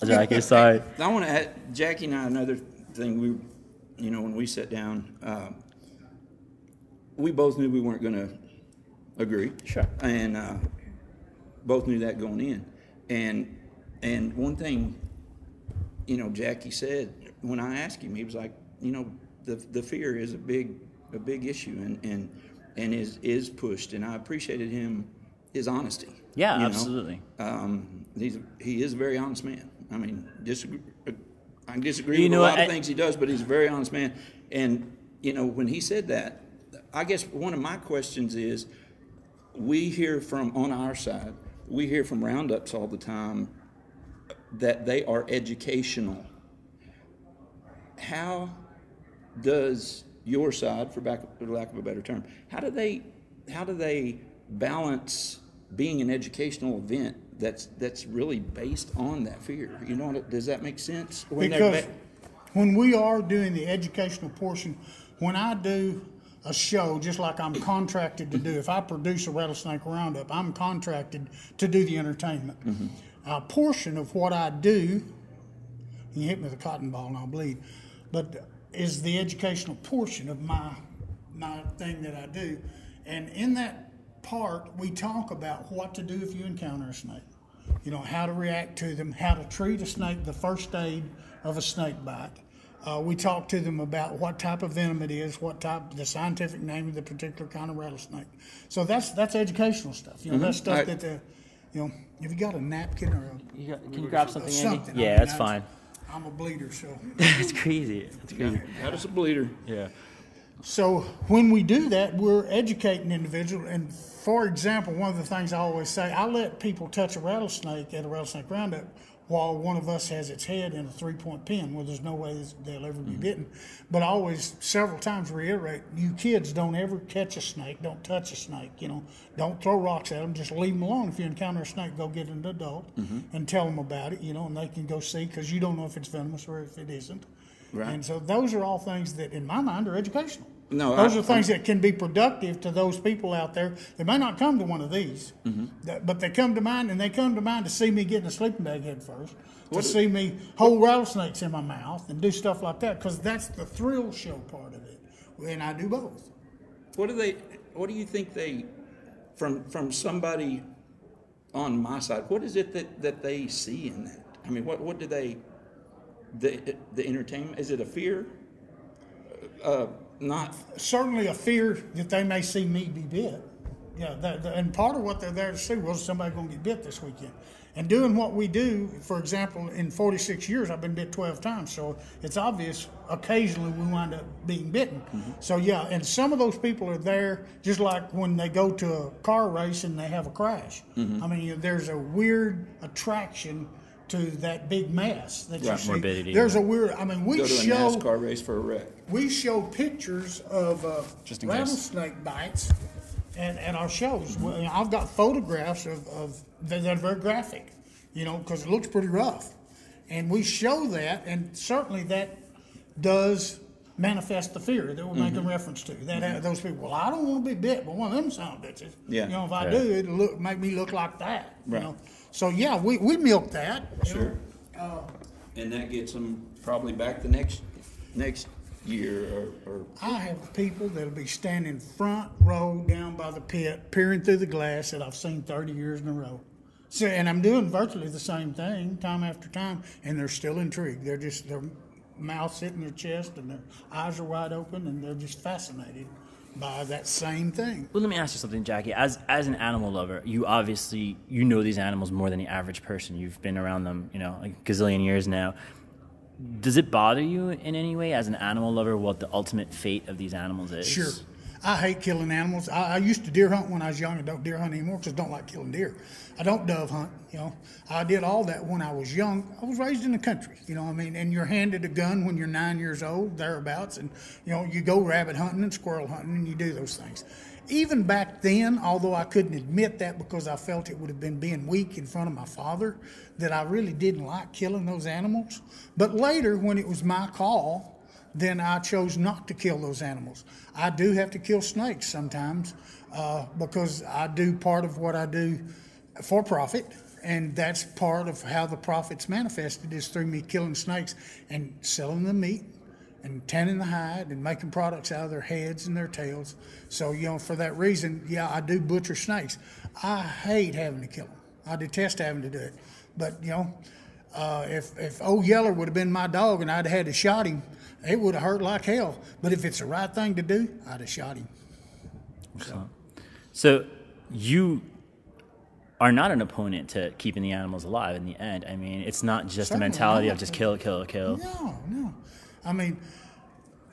Jackie, sorry. I want to add, Jackie and I, another thing, when we sat down, we both knew we weren't going to agree. Sure. And both knew that going in. And one thing, Jackie said, when I asked him, he was like, the fear is a big issue and is pushed. And I appreciated his honesty. Yeah, absolutely. He is a very honest man. I mean, I disagree with a lot of things he does, but he's a very honest man. And, when he said that, I guess one of my questions is, we hear on our side, we hear from Roundups all the time that they are educational. How does your side, for lack of a better term, how do they balance being an educational event that's really based on that fear? Does that make sense? Because when we are doing the educational portion, when I do a show, just like I'm contracted to do, if I produce a Rattlesnake Roundup, I'm contracted to do the entertainment. Mm-hmm. A portion of what I do, you hit me with a cotton ball and I'll bleed, but is the educational portion of my thing that I do. And in that part, we talk about what to do if you encounter a snake. How to react to them, how to treat a snake, the first aid of a snake bite. We talk to them about what type of venom it is, the scientific name of the particular kind of rattlesnake. So that's educational stuff. That's stuff that have you got a napkin or can you grab something, Andy? Yeah, that's fine. I'm a bleeder, so. It's crazy. It's crazy. That is a bleeder. Yeah. So when we do that, we're educating individuals. And for example, one of the things I always say, I let people touch a rattlesnake at a Rattlesnake Roundup while one of us has its head in a 3-point pin where there's no way they'll ever be bitten. But I always, several times, reiterate, you kids don't ever catch a snake, don't touch a snake, don't throw rocks at them, just leave them alone. If you encounter a snake, go get an adult and tell them about it, and they can go see, because you don't know if it's venomous or if it isn't. Right. And so those are all things that, in my mind, are educational. Those are things that can be productive to those people out there. They may not come to one of these, but they come to mine, and they come to mine to see me get in a sleeping bag head first, to see me hold rattlesnakes in my mouth and do stuff like that, because that's the thrill show part of it, and I do both. What do you think from somebody on my side, what is it that they see in that? I mean, what do they, the entertainment, is it a fear? Not certainly a fear that they may see me be bit. Yeah, and part of what they're there to see was somebody going to get bit this weekend. And doing what we do, for example, in 46 years, I've been bit 12 times. So it's obvious occasionally we wind up being bitten. Mm-hmm. So, yeah, and some of those people are there just like when they go to a car race and they have a crash. Mm-hmm. I mean, there's a weird attraction to that big mass that you see. Morbidity. There's a weird, we go to a NASCAR race for a wreck. We show pictures of rattlesnake bites and our shows. Mm-hmm. I've got photographs of that are very graphic, because it looks pretty rough. And we show that, and certainly that does manifest the fear that we're making reference to. That those people, I don't want to be bit, but one of them son of bitches. Yeah. If I do, it'll make me look like that. Right. So yeah, we milk that. Sure. And that gets them probably back the next year or I have people that'll be standing front row down by the pit, peering through the glass that I've seen 30 years in a row. So, and I'm doing virtually the same thing time after time, and they're still intrigued. Their mouths hitting their chest, and their eyes are wide open, and they're just fascinated by that same thing. Well, let me ask you something, Jackie. As an animal lover, you obviously know these animals more than the average person. You've been around them, like a gazillion years now. Does it bother you in any way as an animal lover what the ultimate fate of these animals is? Sure. I hate killing animals. I used to deer hunt when I was young. I don't deer hunt anymore because I don't like killing deer. I don't dove hunt, I did all that when I was young. I was raised in the country, and you're handed a gun when you're 9 years old, thereabouts, and, you go rabbit hunting and squirrel hunting and you do those things. Even back then, although I couldn't admit that because I felt it would have been being weak in front of my father, that I really didn't like killing those animals. But later, when it was my call, then I chose not to kill those animals. I do have to kill snakes sometimes because I do part of what I do for profit, And that's part of how the profits manifested is through me killing snakes and selling the meat and tanning the hide and making products out of their heads and their tails. So, for that reason, yeah, I do butcher snakes. I hate having to kill them. I detest having to do it. But, if Old Yeller would have been my dog and I'd had to shot him, it would have hurt like hell. But if it's the right thing to do, I'd have shot him. So you are not an opponent to keeping the animals alive in the end. I mean, it's not just a mentality of just kill. No. I mean,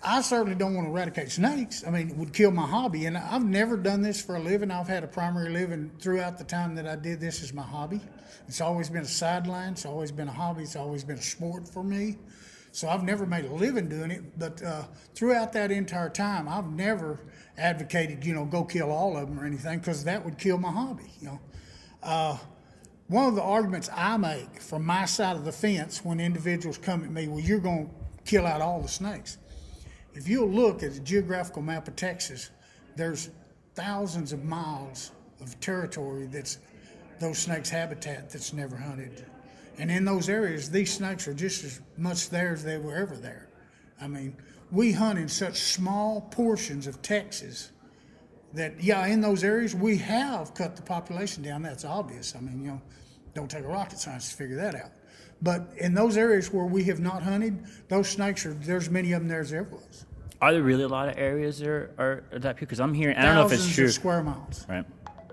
I certainly don't want to eradicate snakes. I mean, it would kill my hobby. And I've never done this for a living. I've had a primary living throughout the time that I did this as my hobby. It's always been a sideline. It's always been a hobby. It's always been a sport for me. So I've never made a living doing it. But throughout that entire time, I've never advocated, go kill all of them or anything, because that would kill my hobby, One of the arguments I make from my side of the fence when individuals come at me, well, you're going to kill out all the snakes. If you'll look at the geographical map of Texas, there's thousands of miles of territory that's those snakes' habitat that's never hunted. And in those areas, these snakes are just as much there as they were ever there. I mean, we hunt in such small portions of Texas that, in those areas, we have cut the population down. That's obvious. I mean, don't take a rocket science to figure that out. But in those areas where we have not hunted, those snakes there's many of them there as there was. Are there really a lot of areas there are that because I'm hearing, I don't know if it's true. Thousands of square miles. Right.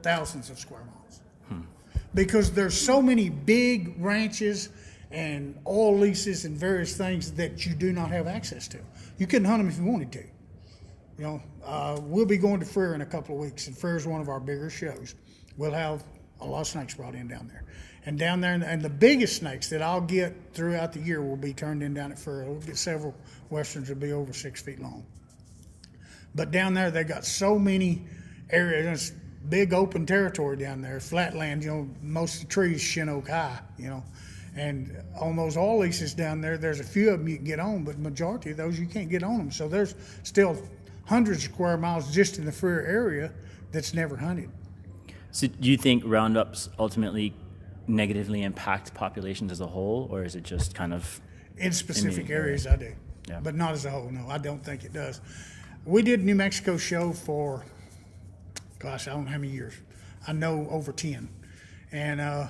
Thousands of square miles. Because there's so many big ranches and oil leases and various things that you do not have access to. You couldn't hunt them if you wanted to. We'll be going to Freer in a couple of weeks, and Freer is one of our bigger shows. We'll have a lot of snakes brought in down there. And down there, and the biggest snakes that I'll get throughout the year will be turned in down at Freer. We'll get several westerns that will be over 6 feet long. But down there, they got so many areas, big open territory down there, flatland, most of the trees shin oak high, And on those oil leases down there, there's a few of them you can get on, but the majority of those you can't get on them. So there's still hundreds of square miles just in the Freer area that's never hunted. So do you think roundups ultimately negatively impact populations as a whole, or is it just kind of... In specific areas, I do. Yeah. But not as a whole, no. I don't think it does. We did New Mexico show for, I don't know how many years. I know over 10. And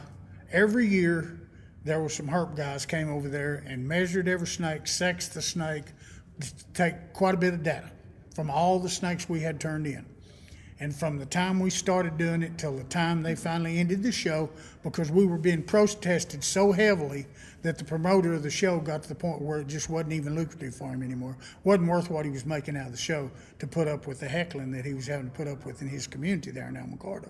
every year, there were some herp guys came over there and measured every snake, sexed the snake, take quite a bit of data from all the snakes we had turned in. And from the time we started doing it till the time they finally ended the show, because we were being protested so heavily that the promoter of the show got to the point where it just wasn't even lucrative for him anymore. Wasn't worth what he was making out of the show to put up with the heckling that he was having to put up with in his community there in Almacardo.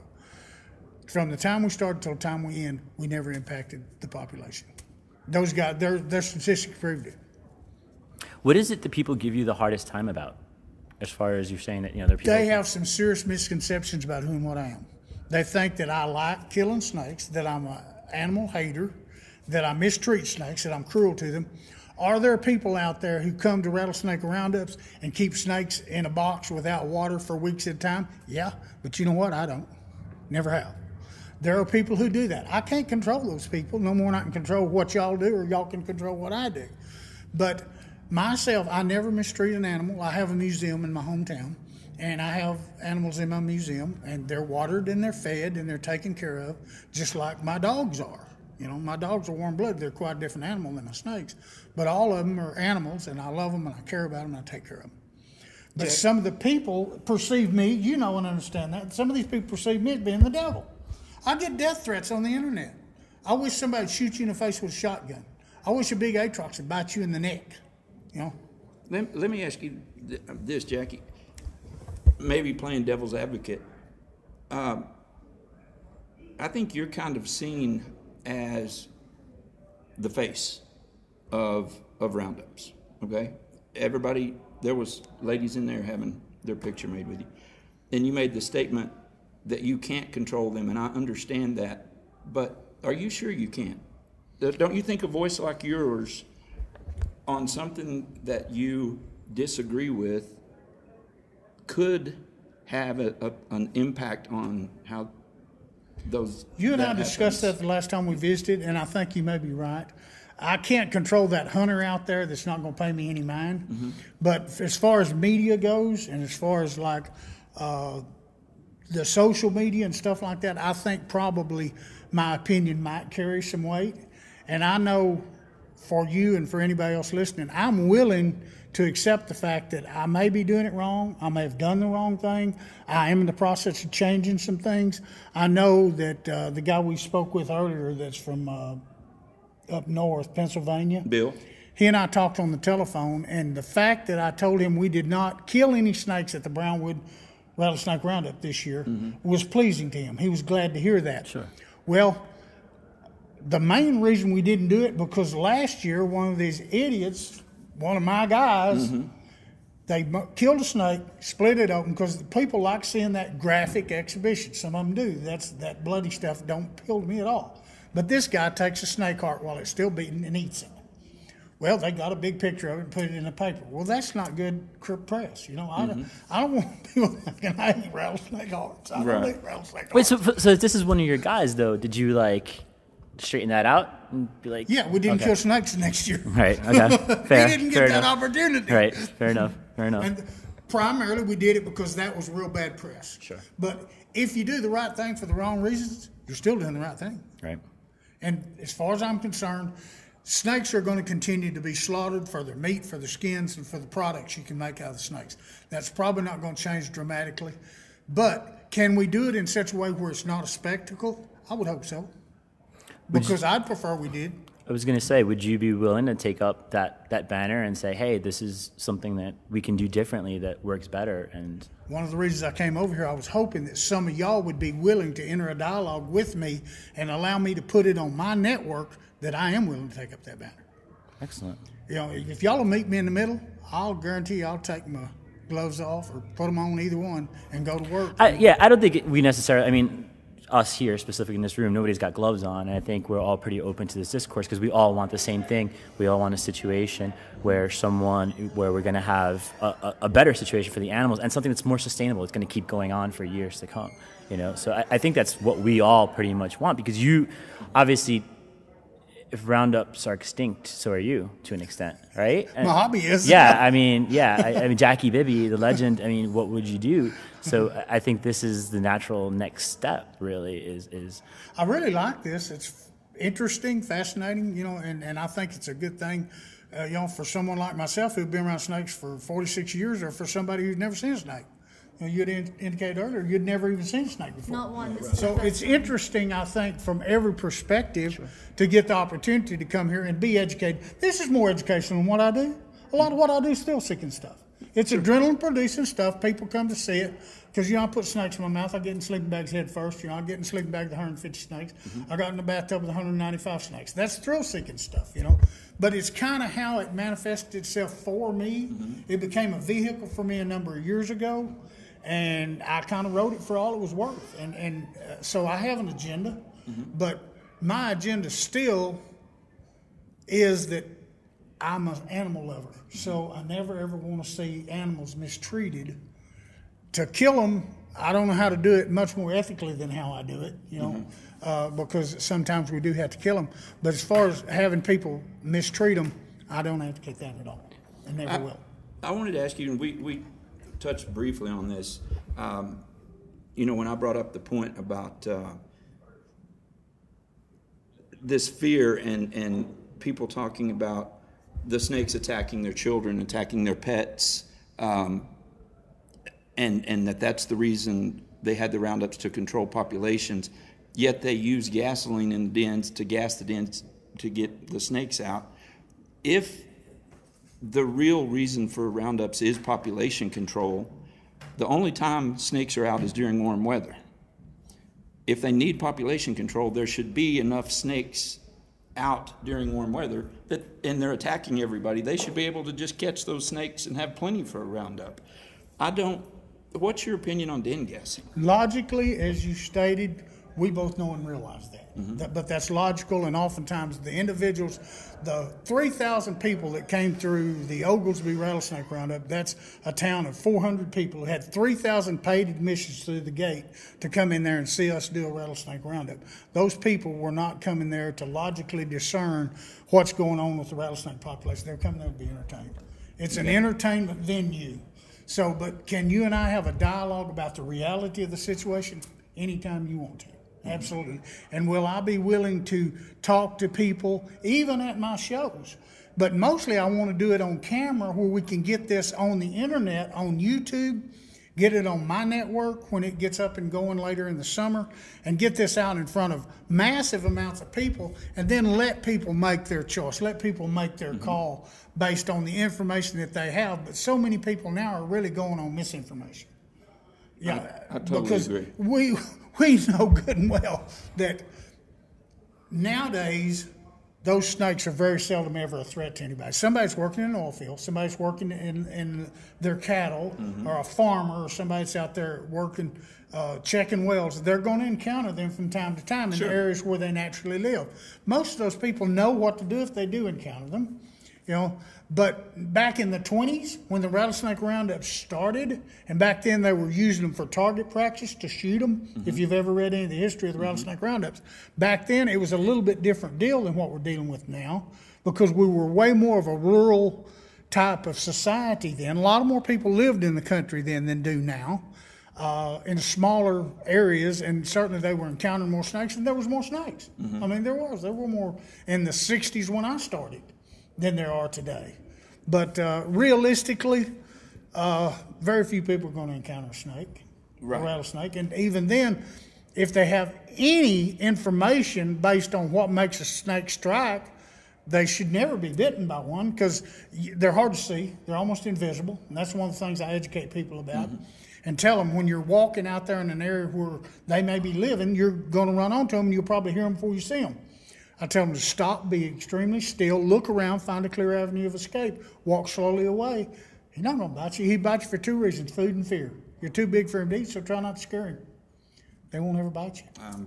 From the time we started till the time we end, we never impacted the population. Those guys, their statistics proved it. What is it that people give you the hardest time about? As far as you're saying that, there are people... They have some serious misconceptions about who and what I am. They think that I like killing snakes, that I'm an animal hater, that I mistreat snakes, that I'm cruel to them. Are there people out there who come to Rattlesnake Roundups and keep snakes in a box without water for weeks at a time? Yeah, but you know what? I don't. Never have. There are people who do that. I can't control those people no more than I can control what y'all do, or y'all can control what I do. But myself, I never mistreat an animal. I have a museum in my hometown, and I have animals in my museum, and they're watered and they're fed and they're taken care of, just like my dogs are. My dogs are warm-blooded. They're quite a different animal than my snakes. But all of them are animals, and I love them, and I care about them, and I take care of them. But some of the people perceive me, and understand that. Some of these people perceive me as being the devil. I get death threats on the internet. I wish somebody would shoot you in the face with a shotgun. I wish a big Atrox would bite you in the neck. Let me ask you this, Jackie. Maybe playing devil's advocate. I think you're kind of seen as the face of roundups. Okay, everybody. There was ladies in there having their picture made with you, and you made the statement that you can't control them, and I understand that. But are you sure you can? Don't you think a voice like yours on something that you disagree with could have an impact on how those. You and I discussed that the last time we visited, and I think you may be right. I can't control that hunter out there that's not going to pay me any mind. Mm-hmm. But as far as media goes, and as far as like the social media and stuff like that, I think probably my opinion might carry some weight. And I know for you and for anybody else listening, I'm willing to accept the fact that I may be doing it wrong. I may have done the wrong thing. I am in the process of changing some things. I know that the guy we spoke with earlier that's from up north, Pennsylvania. Bill. He and I talked on the telephone, and the fact that I told him we did not kill any snakes at the Brownwood Rattlesnake Roundup this year was pleasing to him. He was glad to hear that. Sure. Well, the main reason we didn't do it because last year one of these idiots, one of my guys, they killed a snake, split it open because people like seeing that graphic exhibition. Some of them do. That bloody stuff don't appeal to me at all. But this guy takes a snake heart while it's still beating and eats it. Well, they got a big picture of it and put it in the paper. Well, that's not good press. You know, I don't want people thinking I eat rattlesnake hearts. I don't eat rattlesnake hearts. Wait, so if this is one of your guys, though, did you, like, straighten that out and be like... Yeah, we didn't kill snakes next year. Right, okay. Fair. He didn't get that opportunity. Right, fair enough. And primarily we did it because that was real bad press. Sure. But if you do the right thing for the wrong reasons, you're still doing the right thing. Right. And as far as I'm concerned, snakes are going to continue to be slaughtered for their meat, for their skins, and for the products you can make out of the snakes. That's probably not going to change dramatically. But can we do it in such a way where it's not a spectacle? I would hope so. Because I'd prefer we did. I was going to say, would you be willing to take up that banner and say, hey, this is something that we can do differently that works better? And one of the reasons I came over here, I was hoping that some of y'all would be willing to enter a dialogue with me and allow me to put it on my network that I am willing to take up that banner. Excellent. You know, if y'all will meet me in the middle, I'll guarantee you I'll take my gloves off or put them on either one and go to work. I don't think we necessarily, I mean, us here, specifically in this room, nobody's got gloves on, and I think we're all pretty open to this discourse because we all want the same thing. We all want a situation where we're going to have a better situation for the animals and something that's more sustainable. It's going to keep going on for years to come, you know. So I think that's what we all pretty much want because you, obviously, if roundups are extinct, so are you to an extent, right? My hobby is. Yeah, I mean, Jackie Bibby, the legend. I mean, what would you do? So I think this is the natural next step. Really, is. I really like this. It's interesting, fascinating, you know, and I think it's a good thing, you know, for someone like myself who's been around snakes for 46 years, or for somebody who's never seen a snake. You know, you'd indicated earlier you'd never even seen a snake before. Not one. So it's interesting, I think, from every perspective to get the opportunity to come here and be educated. This is more educational than what I do. A lot of what I do is thrill-seeking stuff. It's adrenaline-producing stuff. People come to see it because, you know, I put snakes in my mouth. I get in sleeping bags head first. You know, I get in sleeping bag with 150 snakes. I got in the bathtub with 195 snakes. That's thrill-seeking stuff, you know. But it's kind of how it manifested itself for me. It became a vehicle for me a number of years ago. And I kind of wrote it for all it was worth. And so I have an agenda, but my agenda still is that I'm an animal lover. So I never, ever want to see animals mistreated. To kill them, I don't know how to do it much more ethically than how I do it, you know, because sometimes we do have to kill them. But as far as having people mistreat them, I don't advocate that at all. I never will. I wanted to ask you, and we touched briefly on this. You know, when I brought up the point about this fear and people talking about the snakes attacking their children, attacking their pets, and that's the reason they had the roundups to control populations, yet they use gasoline in the dens to gas the dens to get the snakes out. If the real reason for roundups is population control, the only time snakes are out is during warm weather. If they need population control, there should be enough snakes out during warm weather and they're attacking everybody. They should be able to just catch those snakes and have plenty for a roundup. What's your opinion on den gassing? Logically, as you stated, We both know and realize that. But that's logical, and oftentimes the individuals, the 3,000 people that came through the Oglesby Rattlesnake Roundup, that's a town of 400 people who had 3,000 paid admissions through the gate to come in there and see us do a Rattlesnake Roundup. Those people were not coming there to logically discern what's going on with the rattlesnake population. They're coming there to be entertained. It's an entertainment venue. So, but can you and I have a dialogue about the reality of the situation? Anytime you want to. Absolutely. And will I be willing to talk to people, even at my shows? But mostly I want to do it on camera where we can get this on the internet, on YouTube, get it on my network when it gets up and going later in the summer, and get this out in front of massive amounts of people, and then let people make their choice, let people make their call based on the information that they have. But so many people now are really going on misinformation. Yeah, I totally because agree. We know good and well that nowadays those snakes are very seldom ever a threat to anybody. Somebody's working in an oil field, somebody's working in their cattle, or a farmer, or somebody that's out there working, checking wells. They're going to encounter them from time to time in the areas where they naturally live. Most of those people know what to do if they do encounter them. You know, but back in the 20s, when the Rattlesnake Roundup started, and back then they were using them for target practice to shoot them, if you've ever read any of the history of the Rattlesnake Roundups, back then it was a little bit different deal than what we're dealing with now, because we were way more of a rural type of society then. A lot more people lived in the country then than do now, in smaller areas, and certainly they were encountering more snakes, and there was more snakes. I mean, there were more in the 60s when I started than there are today. But realistically, very few people are going to encounter a snake, a rattlesnake. And even then, if they have any information based on what makes a snake strike, they should never be bitten by one, because they're hard to see. They're almost invisible. And that's one of the things I educate people about. And tell them, when you're walking out there in an area where they may be living, you're going to run onto them, and you'll probably hear them before you see them. I tell them to stop, be extremely still, look around, find a clear avenue of escape, walk slowly away. He's not going to bite you. He bites you for two reasons: food and fear. You're too big for him to eat, so try not to scare him. They won't ever bite you.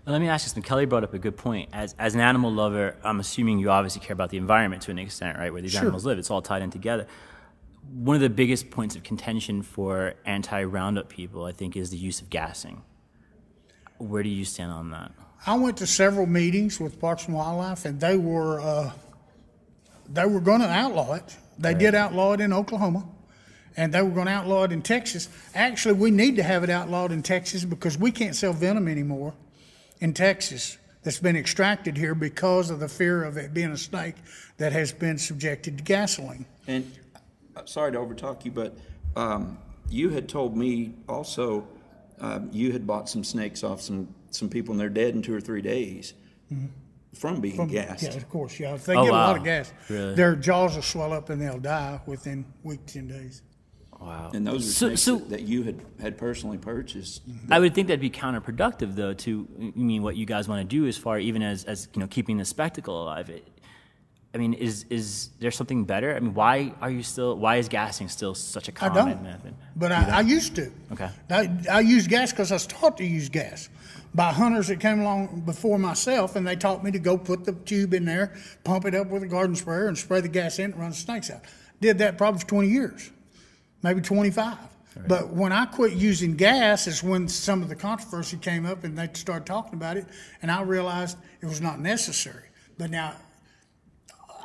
Let me ask you something. Kelley brought up a good point. As an animal lover, I'm assuming you obviously care about the environment to an extent, right, where these animals live. It's all tied in together. One of the biggest points of contention for anti-Roundup people, I think, is the use of gassing. Where do you stand on that? I went to several meetings with Parks and Wildlife, and they were going to outlaw it. They did outlaw it in Oklahoma, and they were going to outlaw it in Texas. Actually, we need to have it outlawed in Texas, because we can't sell venom anymore in Texas that's been extracted here because of the fear of it being a snake that has been subjected to gasoline. And sorry to overtalk you, but you had told me also you had bought some snakes off some people, and they're dead in 2 or 3 days from being gassed. Yeah, of course. Yeah, if they get a lot of gas, their jaws will swell up and they'll die within a week, 10 days. Wow. And those are snakes that you had personally purchased. I would think that'd be counterproductive, though, to what you guys want to do as far even as keeping the spectacle alive. Is there something better? I mean, why is gassing still such a common method? But I used to. Okay. I used gas because I was taught to use gas by hunters that came along before myself, and they taught me to go put the tube in there, pump it up with a garden sprayer, and spray the gas in and run the snakes out. Did that probably for 20 years, maybe 25. Right. But when I quit using gas is when some of the controversy came up, and they started talking about it, and I realized it was not necessary. But now,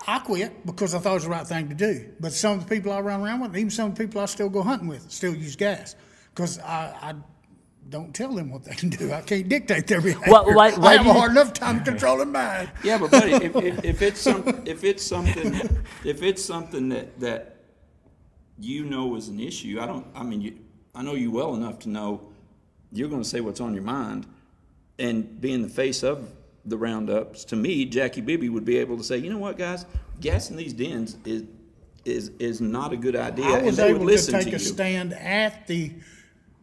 I quit because I thought it was the right thing to do. But some of the people I run around with, even some of the people I still go hunting with, still use gas, because I don't tell them what they can do. I can't dictate their behavior. Why I have a hard enough time controlling mine. Yeah, but buddy, if it's something that you know is an issue, I know you well enough to know you're going to say what's on your mind, and being the face of the Roundups, to me, Jackie Bibby would be able to say, you know what, guys, gassing these dens is not a good idea. I was able to take a stand at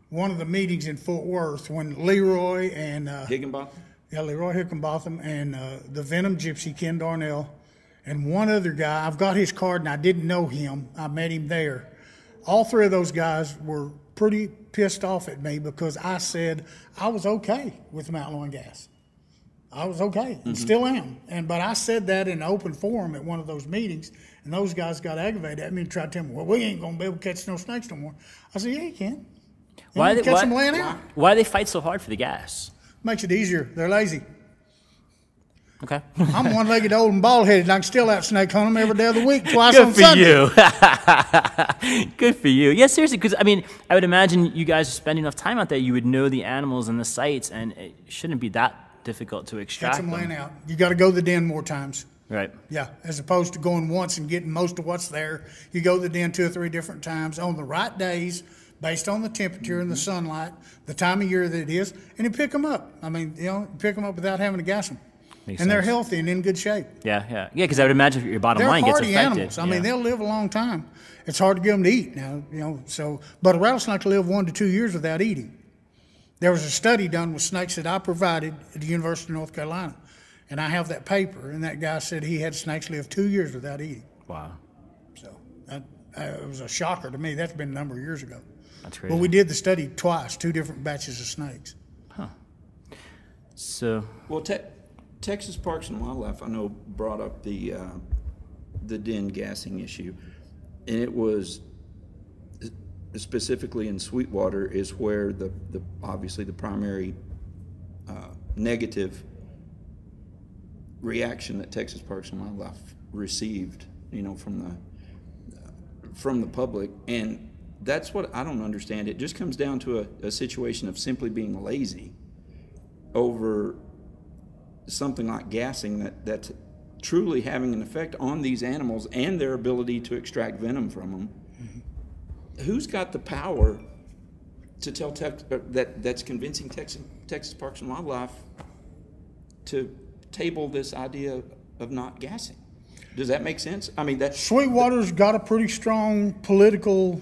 one of the meetings in Fort Worth when Leroy and Higginbotham? Yeah, Leroy Higginbotham and the Venom Gypsy, Ken Darnell, and one other guy. I've got his card, and I didn't know him. I met him there. All three of those guys were pretty pissed off at me because I said I was okay with Mount Loin gas. I was okay, and still am. But I said that in an open forum at one of those meetings, and those guys got aggravated at me and tried to tell me, well, we ain't going to be able to catch no snakes no more. I said, yeah, you can. Why do catch them laying out. Why do they fight so hard for the gas? Makes it easier. They're lazy. Okay. I'm one-legged, old, and bald-headed, and I can still out snake hunt them every day of the week, twice on Sunday. Good for you. Good for you. Yeah, seriously, because, I mean, I would imagine you guys spend enough time out there, you would know the animals and the sites, and it shouldn't be that difficult to extract them. Catch them laying out. You got to go to the den more times. Right. Yeah, as opposed to going once and getting most of what's there. You go to the den 2 or 3 different times on the right days, based on the temperature and the sunlight, the time of year that it is, and you pick them up. I mean, pick them up without having to gas them. Makes and they're sense. healthy and in good shape. Yeah, because I would imagine your bottom They're line gets hardy affected. animals. I mean, they'll live a long time. It's hard to get them to eat now, but a rattlesnake will live 1 to 2 years without eating. There was a study done with snakes that I provided at the University of North Carolina, and I have that paper, and that guy said he had snakes live 2 years without eating. Wow. So it was a shocker to me. That's been a number of years ago. That's crazy. Well, we did the study twice, 2 different batches of snakes. Huh. So. Well, Texas Parks and Wildlife, I know, brought up the den gassing issue, and it was specifically in Sweetwater is where the obviously the primary negative reaction that Texas Parks and Wildlife received, from the public, and that's what I don't understand. It just comes down to a situation of simply being lazy over something like gassing that's truly having an effect on these animals and their ability to extract venom from them. Mm-hmm. Who's got the power to tell that's convincing Texas Parks and Wildlife to table this idea of not gassing? Does that make sense? I mean, that Sweetwater's got a pretty strong political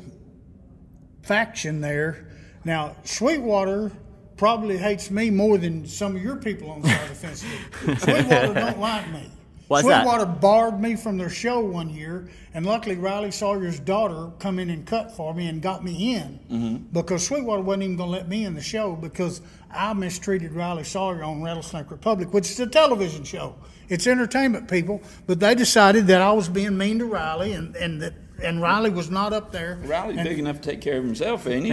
faction there. Now, Sweetwater probably hates me more than some of your people on the side of the fence do. Sweetwater don't like me. Why's Sweetwater barred me from their show one year, and luckily Riley Sawyer's daughter come in and cut for me and got me in because Sweetwater wasn't even going to let me in the show because I mistreated Riley Sawyer on Rattlesnake Republic, which is a television show. It's entertainment, people, but they decided that I was being mean to Riley and Riley was not up there. Riley's big enough to take care of himself, ain't he?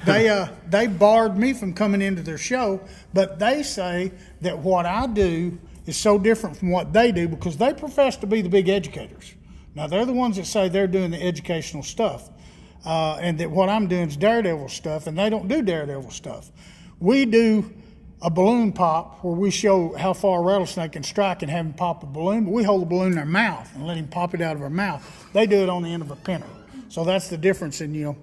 But they barred me from coming into their show, but they say that what I do is so different from what they do because they profess to be the big educators. Now, they're the ones that say they're doing the educational stuff and that what I'm doing is daredevil stuff, and they don't do daredevil stuff. We do a balloon pop where we show how far a rattlesnake can strike and have him pop a balloon, but we hold the balloon in their mouth and let him pop it out of our mouth. They do it on the end of a pinner. So that's the difference in,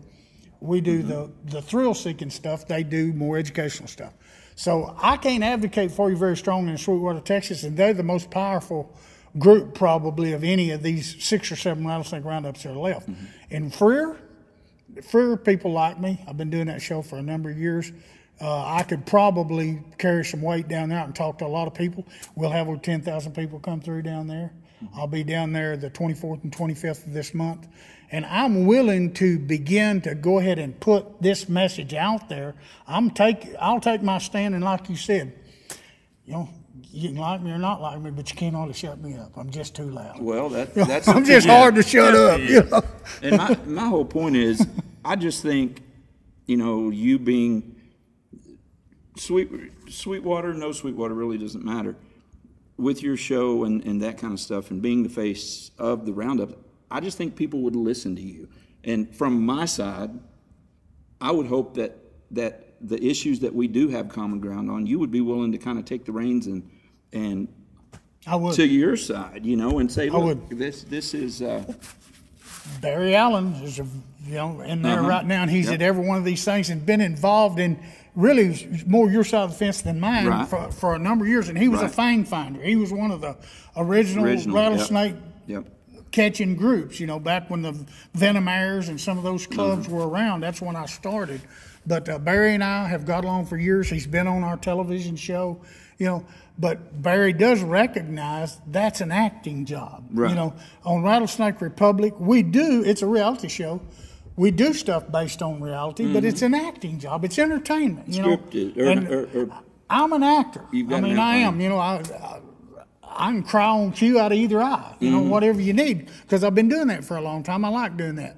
we do the thrill-seeking stuff. They do more educational stuff. So I can't advocate for you very strongly in Sweetwater, Texas, and they're the most powerful group probably of any of these 6 or 7 rattlesnake roundups that are left. In Freer people like me. I've been doing that show for a number of years. I could probably carry some weight down there and talk to a lot of people. We'll have over 10,000 people come through down there. I'll be down there the 24th and 25th of this month. And I'm willing to begin to go ahead and put this message out there. I'll take my stand, and like you said, you can like me or not like me, but you can't hardly shut me up. I'm just too loud. Well, that's I'm just hard to shut up. And my whole point is, I just think, you being Sweetwater, no Sweetwater really doesn't matter. With your show and that kind of stuff and being the face of the Roundup, I just think people would listen to you. And from my side, I would hope that the issues that we do have common ground on, you would be willing to kind of take the reins and I would. to your side, and say, look, this is Barry Allen is in there right now, and he's at every one of these things and been involved in really more your side of the fence than mine for a number of years. And he was a fang finder. He was one of the original rattlesnake catching groups, back when the Venomaires and some of those clubs were around. That's when I started. But Barry and I have got along for years. He's been on our television show, but Barry does recognize that's an acting job. Right. On Rattlesnake Republic, it's a reality show, we do stuff based on reality, but it's an acting job. It's entertainment, you Scripted, know. I'm an actor. I mean, I am. You know, I can cry on cue out of either eye. You know, whatever you need, because I've been doing that for a long time. I like doing that,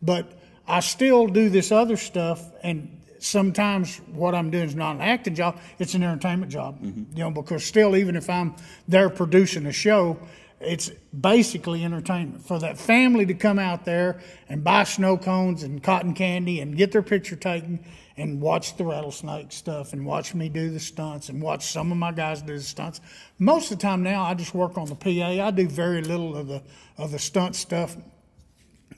but I still do this other stuff, and sometimes what I'm doing is not an acting job, it's an entertainment job, you know, because still, even if I'm there producing a show, it's basically entertainment for that family to come out there and buy snow cones and cotton candy and get their picture taken and watch the rattlesnake stuff and watch me do the stunts and watch some of my guys do the stunts. Most of the time now, I just work on the PA. I do very little of the stunt stuff.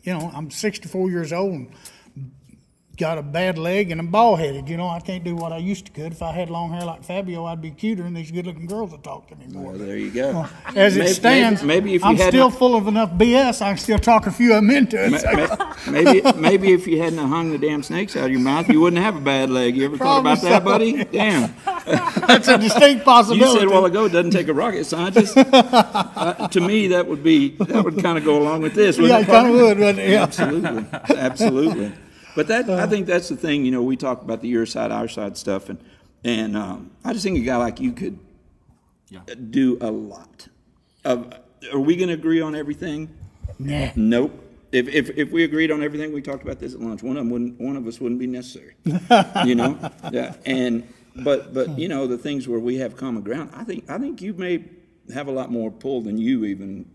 You know, I'm 64 years old and got a bad leg and I'm bald-headed. You know, I can't do what I used to could. If I had long hair like Fabio, I'd be cuter and these good-looking girls would talk to me more. Well, there you go. As it stands, maybe if you I'm still full of enough BS, I can still talk a few of them into it. Maybe if you hadn't hung the damn snakes out of your mouth, you wouldn't have a bad leg. You ever thought about that, buddy? Damn. That's a distinct possibility. You said a while ago it doesn't take a rocket scientist. To me, that would kind of go along with this. Yeah, it kind of would, wouldn't it? Yeah. Absolutely. But I think that's the thing. You know, we talk about the your side, our side stuff, and I just think a guy like you could do a lot. Are we going to agree on everything? Nah. Nope. If we agreed on everything, we talked about this at lunch. One of us wouldn't be necessary. You know. Yeah. But you know, the things where we have common ground, I think you may have a lot more pull than you even.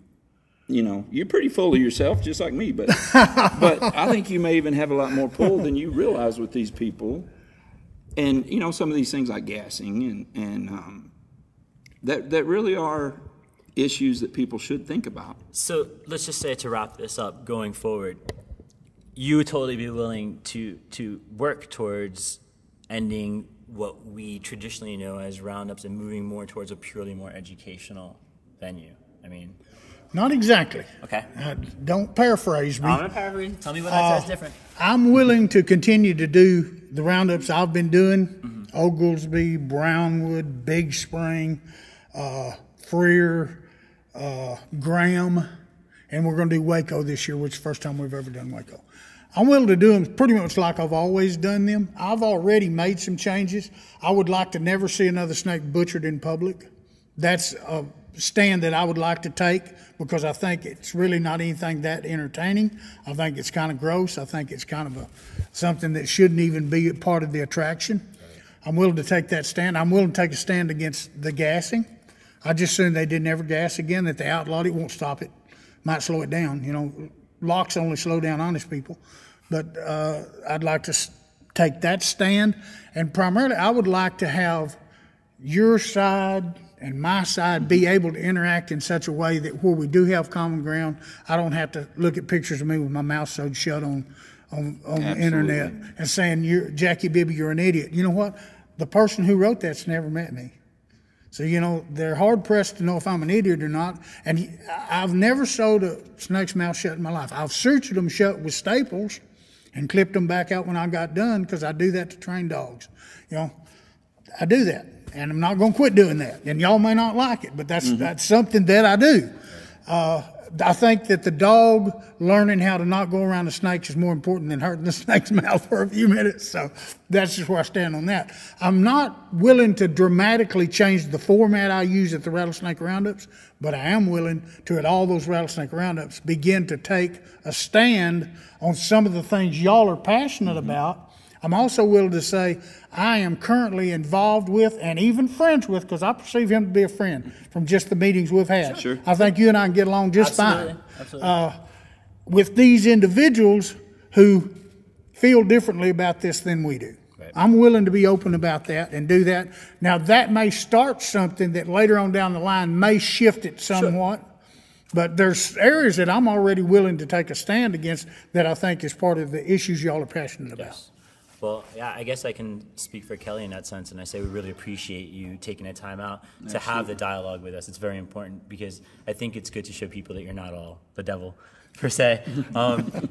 You know, you're pretty full of yourself, just like me, but I think you may even have a lot more pull than you realize with these people. And, you know, some of these things like gassing and that really are issues that people should think about. So let's just say, to wrap this up, going forward, you would totally be willing to work towards ending what we traditionally know as roundups and moving more towards a purely more educational venue. I mean... Not exactly. Okay. Don't paraphrase me. I'm going to paraphrase. Tell me what that says different. I'm willing to continue to do the roundups I've been doing. Oglesby, Brownwood, Big Spring, Freer, Graham, and we're going to do Waco this year, which is the first time we've ever done Waco. I'm willing to do them pretty much like I've always done them. I've already made some changes. I would like to never see another snake butchered in public. That's a stand that I would like to take, because I think it's really not anything that entertaining. I think it's kind of gross. I think it's kind of something that shouldn't even be a part of the attraction. I'm willing to take that stand. I'm willing to take a stand against the gassing. I just assume they didn't ever gas again, that they outlawed it. Won't stop it. Might slow it down. You know, locks only slow down honest people. But I'd like to take that stand. And primarily, I would like to have your side and my side be able to interact in such a way that where we do have common ground, I don't have to look at pictures of me with my mouth sewed shut on the internet and saying, Jackie Bibby, you're an idiot. You know what? The person who wrote that's never met me. So, you know, they're hard-pressed to know if I'm an idiot or not. And I've never sewed a snake's mouth shut in my life. I've sutured them shut with staples and clipped them back out when I got done, because I do that to train dogs. You know, I do that. And I'm not going to quit doing that. And y'all may not like it, but that's something that I do. I think that the dog learning how to not go around the snakes is more important than hurting the snake's mouth for a few minutes. So that's just where I stand on that. I'm not willing to dramatically change the format I use at the Rattlesnake Roundups, but I am willing to, at all those Rattlesnake Roundups, begin to take a stand on some of the things y'all are passionate about. I'm also willing to say I am currently involved with and even friends with, because I perceive him to be a friend from just the meetings we've had. Sure. I think you and I can get along just Absolutely. fine. Absolutely. With these individuals who feel differently about this than we do. Right. I'm willing to be open about that and do that. Now, that may start something that later on down the line may shift it somewhat. Sure. But there's areas that I'm already willing to take a stand against that I think is part of the issues y'all are passionate about. Yes. Well, yeah, I guess I can speak for Kelley in that sense, and I say we really appreciate you taking the time out to have the dialogue with us. It's very important, because I think it's good to show people that you're not all the devil, per se.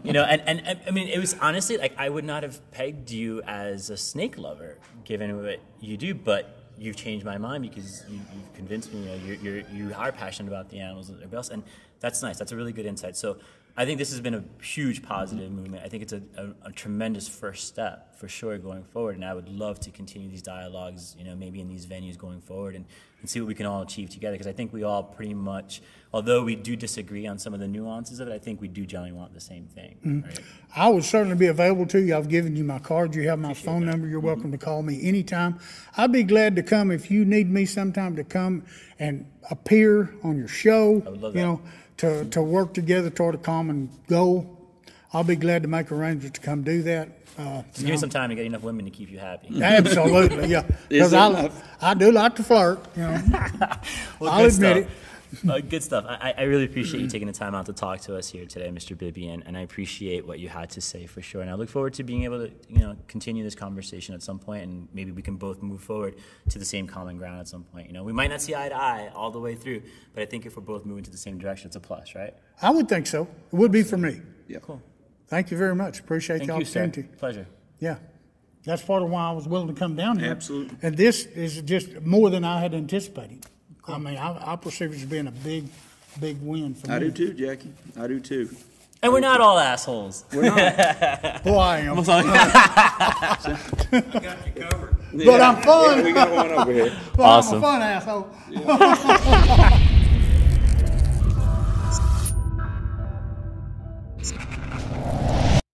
You know, and I mean, it was honestly, like, I would not have pegged you as a snake lover, given what you do, but you've changed my mind, because you've convinced me, you know, you are passionate about the animals and everybody else, and that's nice. That's a really good insight. So I think this has been a huge positive movement. I think it's a tremendous first step for sure going forward, and I would love to continue these dialogues, you know, maybe in these venues going forward, and see what we can all achieve together, because I think we all pretty much, although we do disagree on some of the nuances of it, I think we do generally want the same thing. Right? I would certainly be available to you. I've given you my card. You have my phone number. You're welcome to call me anytime. I'd be glad to come if you need me sometime to come and appear on your show. I would love you that. know, to work together toward a common goal. I'll be glad to make arrangements to come do that. Just give me some time to get enough women to keep you happy. Absolutely, yeah. Because I do like to flirt, you know. Well, I'll admit it. Good stuff. I really appreciate you taking the time out to talk to us here today, Mr. Bibby, and I appreciate what you had to say for sure. And I look forward to being able to, you know, continue this conversation at some point, and maybe we can both move forward to the same common ground at some point. You know, we might not see eye to eye all the way through, but I think if we're both moving to the same direction, it's a plus, right? I would think so. It would be for me. Yeah. Cool. Thank you very much. Appreciate the Thank you, sir. opportunity. Pleasure. Yeah. That's part of why I was willing to come down here. Absolutely. And this is just more than I had anticipated. Cool. I mean, I perceive it as being a big win for me. I do too, Jackie. I do too. And we're not all assholes. We're not. Boy, I am. I got you covered. But I'm fun. Yeah, we got one over here. But Awesome. I'm a fun asshole.